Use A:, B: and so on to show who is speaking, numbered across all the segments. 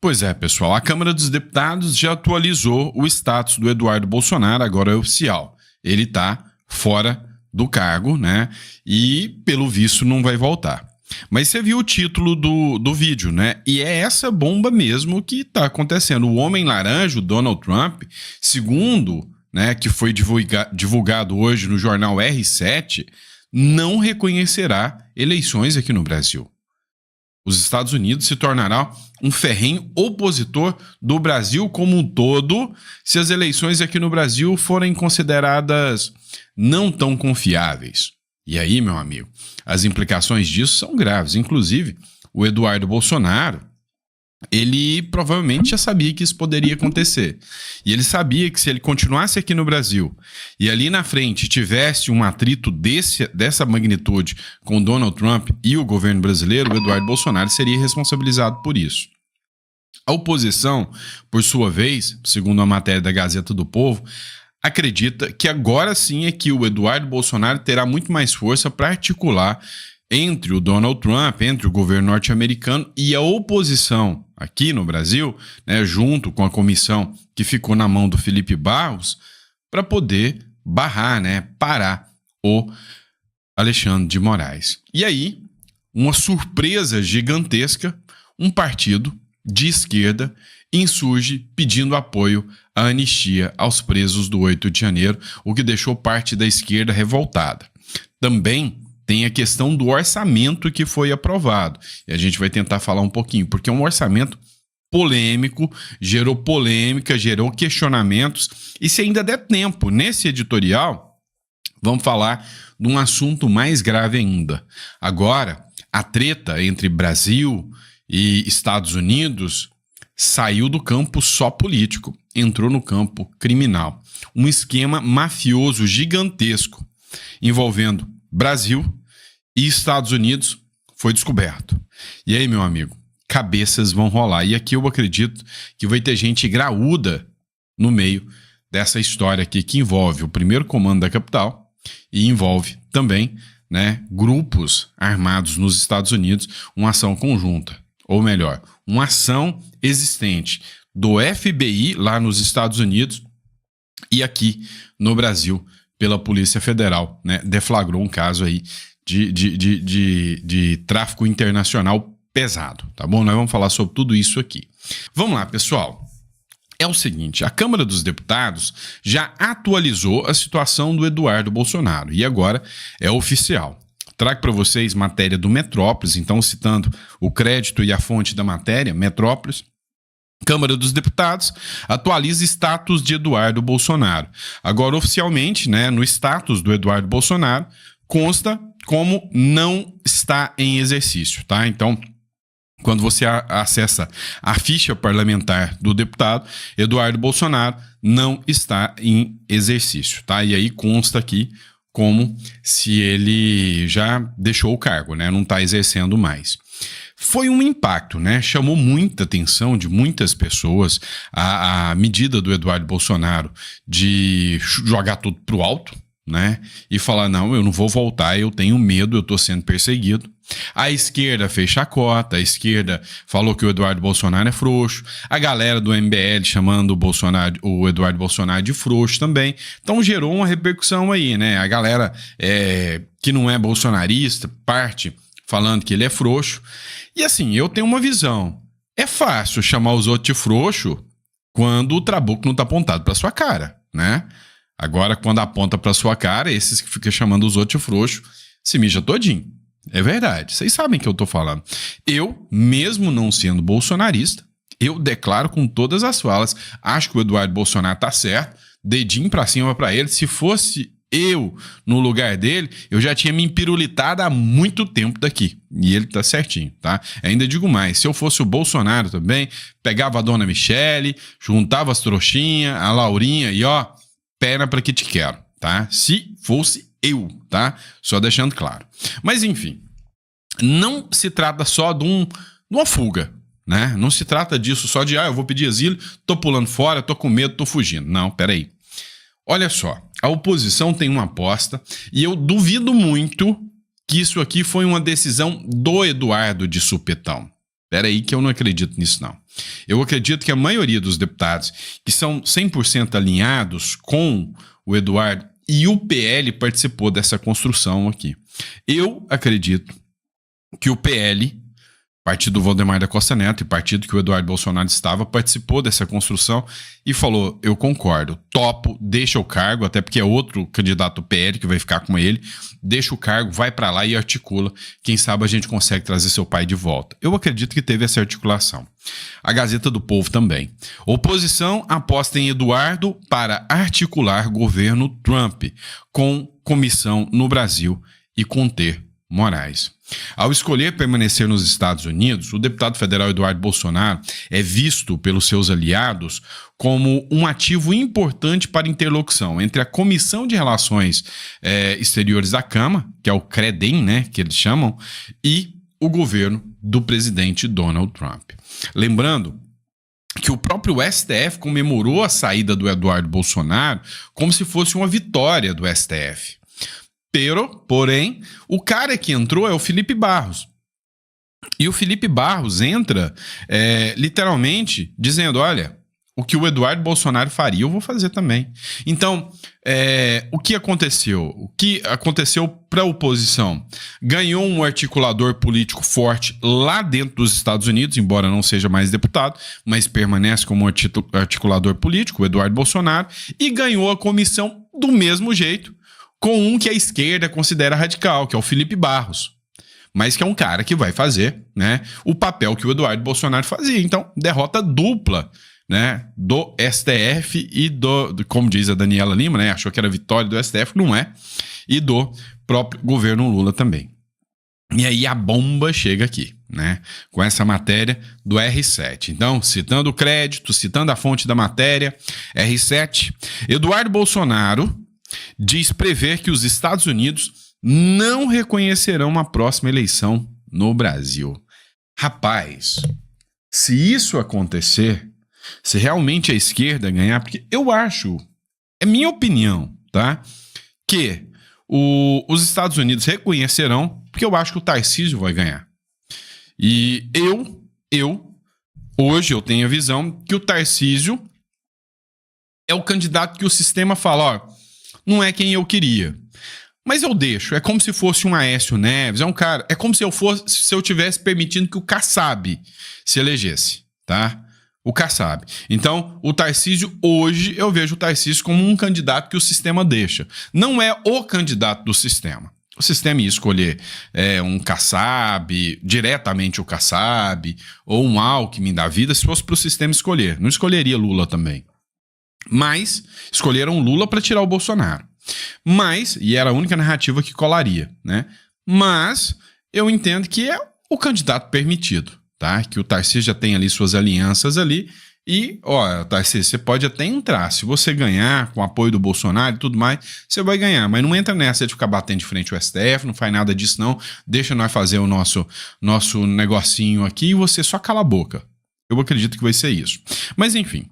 A: Pois é, pessoal, a Câmara dos Deputados já atualizou o status do Eduardo Bolsonaro, agora é oficial. Ele está fora do cargo, né? E, pelo visto, não vai voltar. Mas você viu o título do vídeo, né? E é essa bomba mesmo que está acontecendo. O Homem Laranja, o Donald Trump, segundo, né, que foi divulgado hoje no jornal R7, não reconhecerá eleições aqui no Brasil. Os Estados Unidos se tornará um ferrenho opositor do Brasil como um todo se as eleições aqui no Brasil forem consideradas não tão confiáveis. E aí, meu amigo, as implicações disso são graves. Inclusive, o Eduardo Bolsonaro, ele provavelmente já sabia que isso poderia acontecer. E ele sabia que se ele continuasse aqui no Brasil e ali na frente tivesse um atrito dessa magnitude com Donald Trump e o governo brasileiro, o Eduardo Bolsonaro seria responsabilizado por isso. A oposição, por sua vez, segundo a matéria da Gazeta do Povo, acredita que agora sim é que o Eduardo Bolsonaro terá muito mais força para articular entre o Donald Trump, entre o governo norte-americano e a oposição aqui no Brasil, né, junto com a comissão que ficou na mão do Felipe Barros, para poder barrar, né, parar o Alexandre de Moraes. E aí, uma surpresa gigantesca, um partido de esquerda insurge pedindo apoio à anistia aos presos do 8 de janeiro, o que deixou parte da esquerda revoltada. Também tem a questão do orçamento que foi aprovado. E a gente vai tentar falar um pouquinho, porque é um orçamento polêmico, gerou polêmica, gerou questionamentos. E se ainda der tempo nesse editorial, vamos falar de um assunto mais grave ainda. Agora, a treta entre Brasil e Estados Unidos saiu do campo só político, entrou no campo criminal. Um esquema mafioso gigantesco envolvendo Brasil e Estados Unidos foi descoberto. E aí, meu amigo, cabeças vão rolar. E aqui eu acredito que vai ter gente graúda no meio dessa história aqui que envolve o primeiro comando da capital e envolve também, né, grupos armados nos Estados Unidos, uma ação conjunta. Ou melhor, uma ação existente do FBI lá nos Estados Unidos e aqui no Brasil pela Polícia Federal, né, deflagrou um caso aí de tráfico internacional pesado, tá bom? Nós vamos falar sobre tudo isso aqui. Vamos lá, pessoal. É o seguinte, a Câmara dos Deputados já atualizou a situação do Eduardo Bolsonaro e agora é oficial. Trago para vocês matéria do Metrópolis, então citando o crédito e a fonte da matéria, Metrópolis. Câmara dos Deputados atualiza status de Eduardo Bolsonaro. Agora, oficialmente, né, no status do Eduardo Bolsonaro, consta como não está em exercício, tá? Então, quando você acessa a ficha parlamentar do deputado, Eduardo Bolsonaro não está em exercício, tá? E aí consta aqui como se ele já deixou o cargo, né? Não está exercendo mais. Foi um impacto, né? Chamou muita atenção de muitas pessoas a medida do Eduardo Bolsonaro de jogar tudo pro alto, né? E falar, não, eu não vou voltar, eu tenho medo, eu tô sendo perseguido. A esquerda fez chacota, a esquerda falou que o Eduardo Bolsonaro é frouxo, a galera do MBL chamando o Eduardo Bolsonaro de frouxo também. Então gerou uma repercussão aí, né? A galera que não é bolsonarista, parte falando que ele é frouxo. E assim, eu tenho uma visão. É fácil chamar os outros de frouxo quando o trabuco não tá apontado pra sua cara, né? Agora, quando aponta pra sua cara, esses que ficam chamando os outros de frouxo, se mija todinho. É verdade, vocês sabem que eu tô falando. Eu, mesmo não sendo bolsonarista, eu declaro com todas as falas, acho que o Eduardo Bolsonaro tá certo, dedinho pra cima pra ele. Se fosse eu no lugar dele, eu já tinha me empirulitado há muito tempo daqui. E ele tá certinho, tá? Ainda digo mais, se eu fosse o Bolsonaro também, pegava a dona Michele, juntava as trouxinhas, a Laurinha e ó, pena pra que te quero, tá? Se fosse eu, tá? Só deixando claro. Mas enfim, não se trata só de uma fuga, né? Não se trata disso só de, eu vou pedir asilo, tô pulando fora, tô com medo, tô fugindo. Não, peraí. Olha só, a oposição tem uma aposta e eu duvido muito que isso aqui foi uma decisão do Eduardo de supetão. Espera aí que eu não acredito nisso, não. Eu acredito que a maioria dos deputados que são 100% alinhados com o Eduardo e o PL participou dessa construção aqui. Eu acredito que o PL, partido do Valdemar da Costa Neto e partido que o Eduardo Bolsonaro estava, participou dessa construção e falou, eu concordo, topo, deixa o cargo, até porque é outro candidato PL que vai ficar com ele, deixa o cargo, vai para lá e articula, quem sabe a gente consegue trazer seu pai de volta. Eu acredito que teve essa articulação. A Gazeta do Povo também. Oposição aposta em Eduardo para articular governo Trump com comissão no Brasil e conter Moraes. Ao escolher permanecer nos Estados Unidos, o deputado federal Eduardo Bolsonaro é visto pelos seus aliados como um ativo importante para interlocução entre a Comissão de Relações Exteriores da Câmara, que é o CREDEM, né, que eles chamam, e o governo do presidente Donald Trump. Lembrando que o próprio STF comemorou a saída do Eduardo Bolsonaro como se fosse uma vitória do STF. Porém, o cara que entrou é o Felipe Barros. E o Felipe Barros entra literalmente dizendo, olha, o que o Eduardo Bolsonaro faria, eu vou fazer também. Então, o que aconteceu? O que aconteceu para a oposição? Ganhou um articulador político forte lá dentro dos Estados Unidos, embora não seja mais deputado, mas permanece como articulador político, o Eduardo Bolsonaro, e ganhou a comissão do mesmo jeito, com um que a esquerda considera radical, que é o Felipe Barros. Mas que é um cara que vai fazer, né, o papel que o Eduardo Bolsonaro fazia. Então, derrota dupla, né, do STF e como diz a Daniela Lima, né, achou que era vitória do STF, não é, e do próprio governo Lula também. E aí a bomba chega aqui, né, com essa matéria do R7. Então, citando o crédito, citando a fonte da matéria, R7, Eduardo Bolsonaro diz prever que os Estados Unidos não reconhecerão a próxima eleição no Brasil. Rapaz, se isso acontecer, se realmente a esquerda ganhar, porque eu acho, é minha opinião, tá? Que os Estados Unidos reconhecerão, porque eu acho que o Tarcísio vai ganhar. E hoje eu tenho a visão que o Tarcísio é o candidato que o sistema fala, ó, não é quem eu queria. Mas eu deixo. É como se fosse um Aécio Neves. É um cara. É como se eu tivesse permitindo que o Kassab se elegesse, tá? O Kassab. Então, o Tarcísio, hoje, eu vejo o Tarcísio como um candidato que o sistema deixa. Não é o candidato do sistema. O sistema ia escolher um Kassab, diretamente o Kassab, ou um Alckmin da vida, se fosse para o sistema escolher. Não escolheria Lula também. Mas escolheram Lula para tirar o Bolsonaro. E era a única narrativa que colaria, né? Mas eu entendo que é o candidato permitido, tá? Que o Tarcísio já tem ali suas alianças ali e, ó, Tarcísio, você pode até entrar. Se você ganhar com o apoio do Bolsonaro e tudo mais, você vai ganhar. Mas não entra nessa de ficar batendo de frente ao STF, não faz nada disso não. Deixa nós fazer o nosso negocinho aqui e você só cala a boca. Eu acredito que vai ser isso. Mas enfim.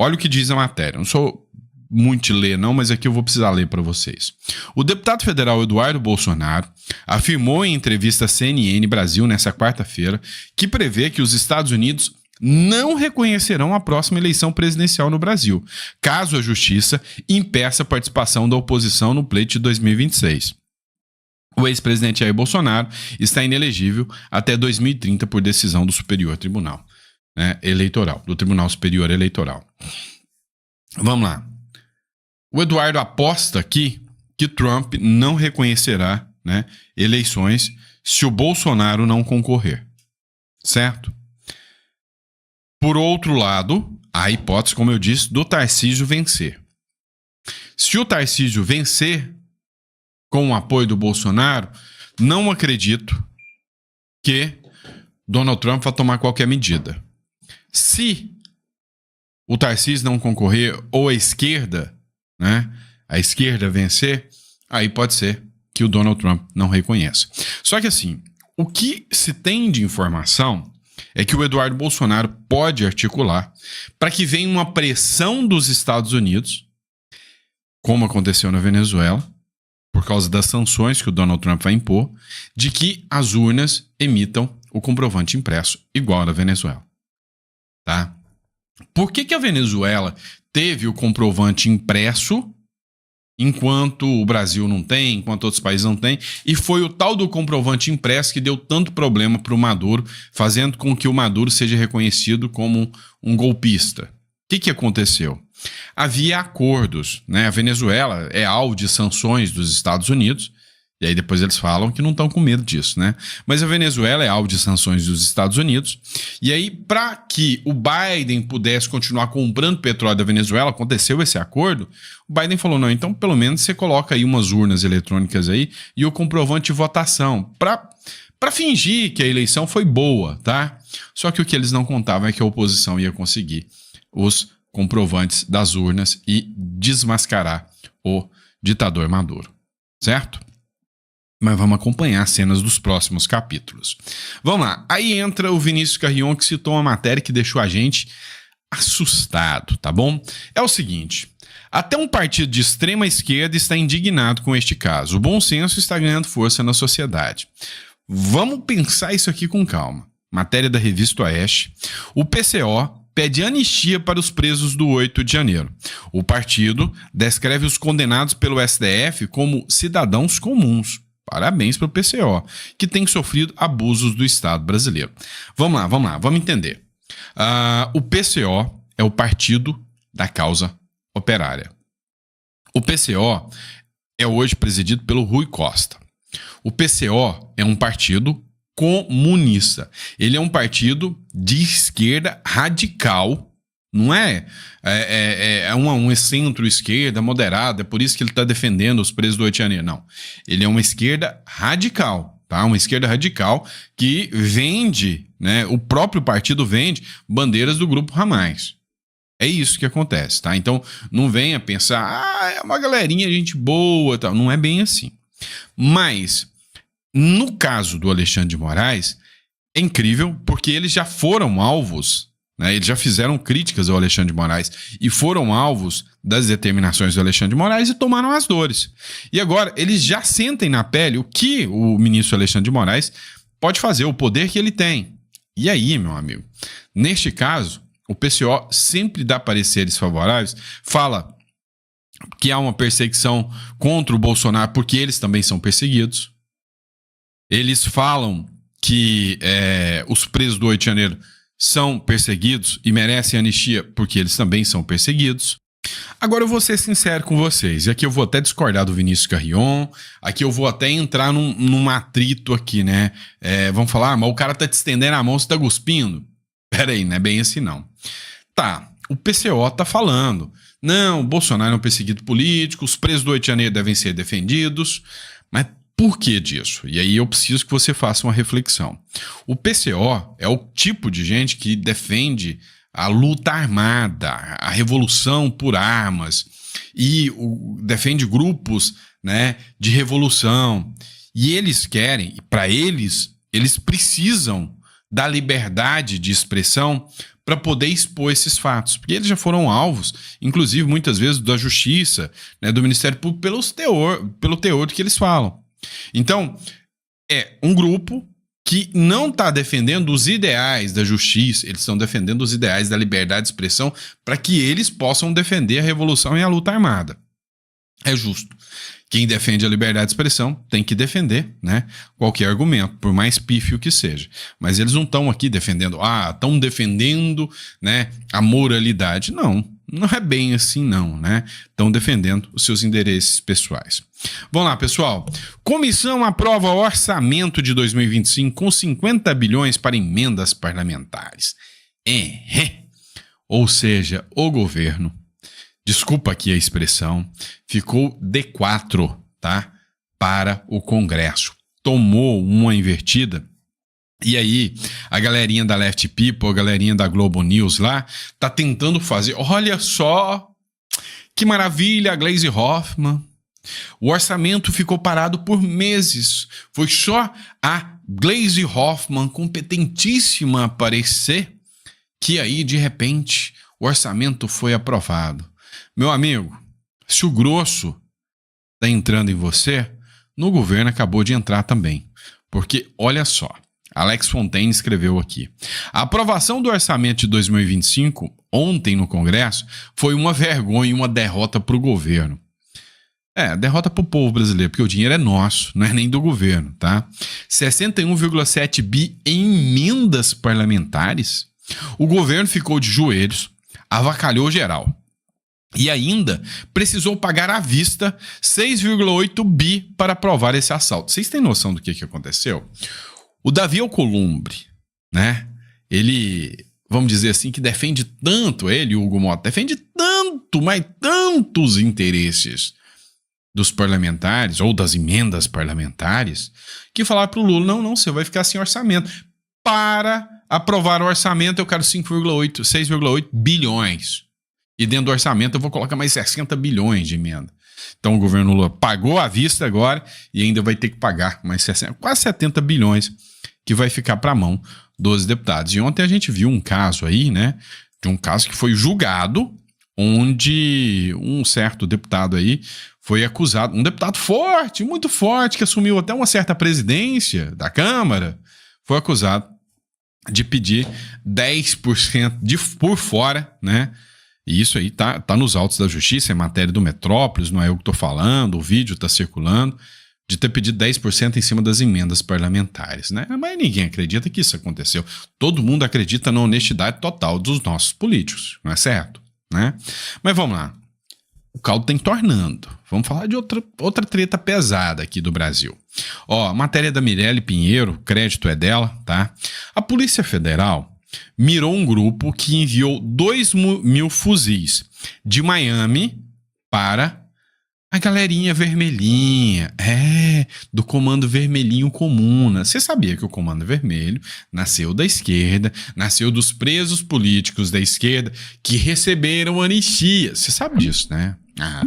A: Olha o que diz a matéria. Não sou muito de ler, não, mas aqui eu vou precisar ler para vocês. O deputado federal Eduardo Bolsonaro afirmou em entrevista à CNN Brasil nesta quarta-feira que prevê que os Estados Unidos não reconhecerão a próxima eleição presidencial no Brasil, caso a justiça impeça a participação da oposição no pleito de 2026. O ex-presidente Jair Bolsonaro está inelegível até 2030 por decisão do Superior Tribunal Eleitoral, do Tribunal Superior Eleitoral. Vamos lá. O Eduardo aposta aqui que Trump não reconhecerá, né, eleições se o Bolsonaro não concorrer. Certo? Por outro lado, há a hipótese, como eu disse, do Tarcísio vencer. Se o Tarcísio vencer com o apoio do Bolsonaro, não acredito que Donald Trump vá tomar qualquer medida. Se o Tarcísio não concorrer ou a esquerda, né, a esquerda vencer, aí pode ser que o Donald Trump não reconheça. Só que assim, o que se tem de informação é que o Eduardo Bolsonaro pode articular para que venha uma pressão dos Estados Unidos, como aconteceu na Venezuela, por causa das sanções que o Donald Trump vai impor, de que as urnas emitam o comprovante impresso igual ao da Venezuela. Tá? Por que a Venezuela teve o comprovante impresso enquanto o Brasil não tem, enquanto outros países não têm, e foi o tal do comprovante impresso que deu tanto problema para o Maduro, fazendo com que o Maduro seja reconhecido como um golpista? O que aconteceu? Havia acordos, né? A Venezuela é alvo de sanções dos Estados Unidos, e aí depois eles falam que não estão com medo disso, né? Mas a Venezuela é alvo de sanções dos Estados Unidos, e aí para que o Biden pudesse continuar comprando petróleo da Venezuela, aconteceu esse acordo, o Biden falou, não, então pelo menos você coloca aí umas urnas eletrônicas aí e o comprovante de votação, para fingir que a eleição foi boa, tá? Só que o que eles não contavam é que a oposição ia conseguir os comprovantes das urnas e desmascarar o ditador Maduro, certo? Mas vamos acompanhar as cenas dos próximos capítulos. Vamos lá. Aí entra o Vinícius Carrion, que citou uma matéria que deixou a gente assustado, tá bom? É o seguinte, até um partido de extrema esquerda está indignado com este caso. O bom senso está ganhando força na sociedade. Vamos pensar isso aqui com calma. Matéria da revista Oeste. O PCO pede anistia para os presos do 8 de janeiro. O partido descreve os condenados pelo STF como cidadãos comuns. Parabéns para o PCO, que tem sofrido abusos do Estado brasileiro. Vamos lá, vamos entender. O PCO é o Partido da Causa Operária. O PCO é hoje presidido pelo Rui Costa. O PCO é um partido comunista. Ele é um partido de esquerda radical. Não é um centro-esquerda moderada, é por isso que ele está defendendo os presos do 8 de janeiro. Não. Ele é uma esquerda radical, tá? Uma esquerda radical que vende, né? O próprio partido vende bandeiras do grupo Hamas. É isso que acontece, tá? Então, não venha pensar, é uma galerinha, gente boa, tal. Não é bem assim. Mas, no caso do Alexandre de Moraes, é incrível porque eles já foram alvos, né? Eles já fizeram críticas ao Alexandre de Moraes e foram alvos das determinações do Alexandre de Moraes e tomaram as dores. E agora, eles já sentem na pele o que o ministro Alexandre de Moraes pode fazer, o poder que ele tem. E aí, meu amigo, neste caso, o PCO sempre dá pareceres favoráveis, fala que há uma perseguição contra o Bolsonaro porque eles também são perseguidos. Eles falam que os presos do 8 de janeiro são perseguidos e merecem anistia porque eles também são perseguidos. Agora eu vou ser sincero com vocês, e aqui eu vou até discordar do Vinícius Carrion, aqui eu vou até entrar num atrito aqui, né? Vamos falar, mas o cara tá te estendendo a mão, você tá cuspindo? Pera aí, não é bem assim não. Tá, o PCO tá falando, não, o Bolsonaro é um perseguido político, os presos do 8 de janeiro devem ser defendidos, mas por que disso? E aí eu preciso que você faça uma reflexão. O PCO é o tipo de gente que defende a luta armada, a revolução por armas, e defende grupos, né, de revolução. E eles querem, para eles precisam da liberdade de expressão para poder expor esses fatos. Porque eles já foram alvos, inclusive muitas vezes da justiça, né, do Ministério Público, pelo teor do que eles falam. Então, é um grupo que não está defendendo os ideais da justiça, eles estão defendendo os ideais da liberdade de expressão para que eles possam defender a revolução e a luta armada. É justo. Quem defende a liberdade de expressão tem que defender, né, qualquer argumento, por mais pífio que seja. Mas eles não estão aqui defendendo, estão defendendo, né, a moralidade. Não é bem assim não, né? Estão defendendo os seus interesses pessoais. Vamos lá, pessoal. Comissão aprova o orçamento de 2025 com 50 bilhões para emendas parlamentares. Ou seja, o governo, desculpa aqui a expressão, ficou D4, tá? Para o Congresso. Tomou uma invertida. E aí, a galerinha da Left People, a galerinha da Globo News lá, tá tentando fazer, olha só, que maravilha, a Gleisi Hoffmann. O orçamento ficou parado por meses. Foi só a Gleisi Hoffmann, competentíssima, aparecer, que aí, de repente, o orçamento foi aprovado. Meu amigo, se o grosso tá entrando em você, no governo acabou de entrar também. Porque, olha só, Alex Fontaine escreveu aqui. A aprovação do orçamento de 2025, ontem no Congresso, foi uma vergonha e uma derrota para o governo. Derrota para o povo brasileiro, porque o dinheiro é nosso, não é nem do governo, tá? 61,7 bi em emendas parlamentares. O governo ficou de joelhos, avacalhou geral. E ainda precisou pagar à vista 6,8 bi para aprovar esse assalto. Vocês têm noção do que aconteceu? O Davi Alcolumbre, né? Ele, vamos dizer assim, que defende tanto, ele, o Hugo Mota, defende tanto, mas tantos interesses dos parlamentares ou das emendas parlamentares, que falaram para o Lula, não, você vai ficar sem orçamento. Para aprovar o orçamento eu quero 6,8 bilhões. E dentro do orçamento eu vou colocar mais 60 bilhões de emenda. Então o governo Lula pagou à vista agora e ainda vai ter que pagar mais 60, quase 70 bilhões que vai ficar para a mão dos deputados. E ontem a gente viu um caso aí, né, de um caso que foi julgado, onde um certo deputado aí foi acusado, um deputado forte, muito forte, que assumiu até uma certa presidência da Câmara, foi acusado de pedir 10% por fora, né? E isso aí tá nos autos da justiça, é matéria do Metrópolis, não é eu que tô falando, o vídeo tá circulando, de ter pedido 10% em cima das emendas parlamentares, né? Mas ninguém acredita que isso aconteceu. Todo mundo acredita na honestidade total dos nossos políticos, não é certo? Né? Mas vamos lá. O caldo tá entornando. Vamos falar de outra treta pesada aqui do Brasil. Ó, matéria da Mirelle Pinheiro, crédito é dela, tá? A Polícia Federal mirou um grupo que enviou 2.000 fuzis de Miami para a galerinha vermelhinha, do Comando Vermelhinho Comuna. Você sabia que o Comando Vermelho nasceu da esquerda, nasceu dos presos políticos da esquerda que receberam anistia. Você sabe disso, né?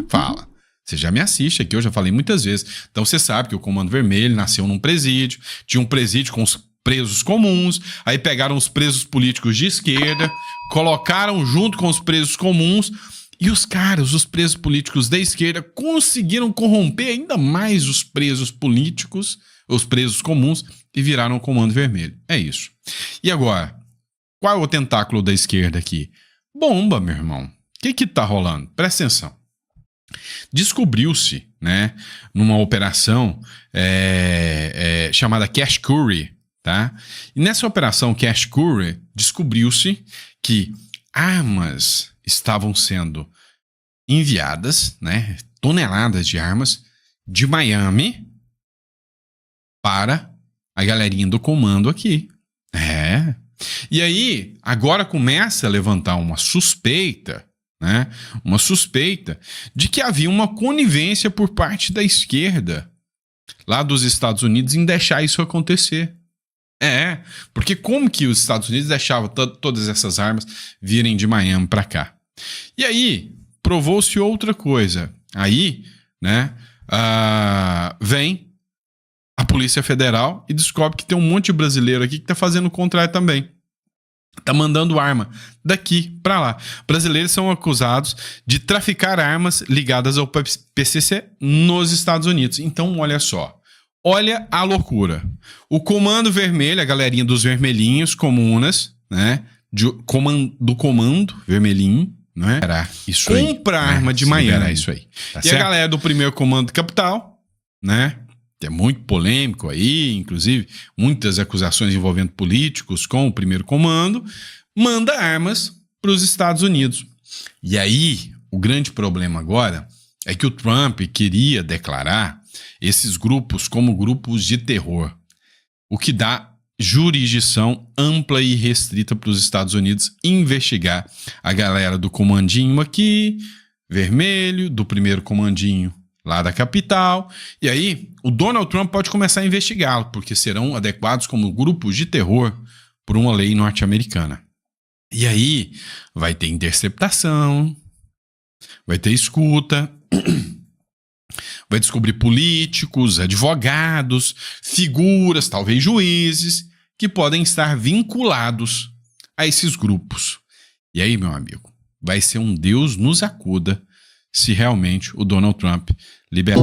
A: Fala. Você já me assiste aqui, eu já falei muitas vezes. Então você sabe que o Comando Vermelho nasceu num presídio, tinha um presídio com os presos comuns, aí pegaram os presos políticos de esquerda, colocaram junto com os presos comuns. E os caras, os presos políticos da esquerda, conseguiram corromper ainda mais os presos políticos, os presos comuns, e viraram o Comando Vermelho. É isso. E agora, qual é o tentáculo da esquerda aqui? Bomba, meu irmão. O que tá rolando? Presta atenção. Descobriu-se, né, numa operação chamada Cash Curry, tá? E nessa operação Cash Curry, descobriu-se que armas estavam sendo enviadas, né, toneladas de armas de Miami para a galerinha do comando aqui. E aí, agora começa a levantar uma suspeita, né, uma suspeita de que havia uma conivência por parte da esquerda lá dos Estados Unidos em deixar isso acontecer. Porque como que os Estados Unidos deixavam todas essas armas virem de Miami para cá? E aí, provou-se outra coisa. Aí, né, vem a Polícia Federal e descobre que tem um monte de brasileiro aqui que tá fazendo o contrário também. Tá mandando arma daqui para lá. Brasileiros são acusados de traficar armas ligadas ao PCC nos Estados Unidos. Então, olha só. Olha a loucura. O Comando Vermelho, a galerinha dos vermelhinhos comunas, né? Do Comando Vermelhinho, não é? Isso compra aí, arma de Miami. Isso aí. Tá certo? A galera do primeiro Comando Capital, né? Que é muito polêmico aí, inclusive muitas acusações envolvendo políticos com o primeiro comando, manda armas para os Estados Unidos. E aí, o grande problema agora é que o Trump queria declarar esses grupos como grupos de terror, o que dá jurisdição ampla e restrita para os Estados Unidos investigar a galera do comandinho aqui, vermelho, do primeiro comandinho lá da capital. E aí, o Donald Trump pode começar a investigá-lo, porque serão adequados como grupos de terror por uma lei norte-americana. E aí, vai ter interceptação, vai ter escuta, vai descobrir políticos, advogados, figuras, talvez juízes, que podem estar vinculados a esses grupos. E aí, meu amigo, vai ser um Deus nos acuda se realmente o Donald Trump liberar.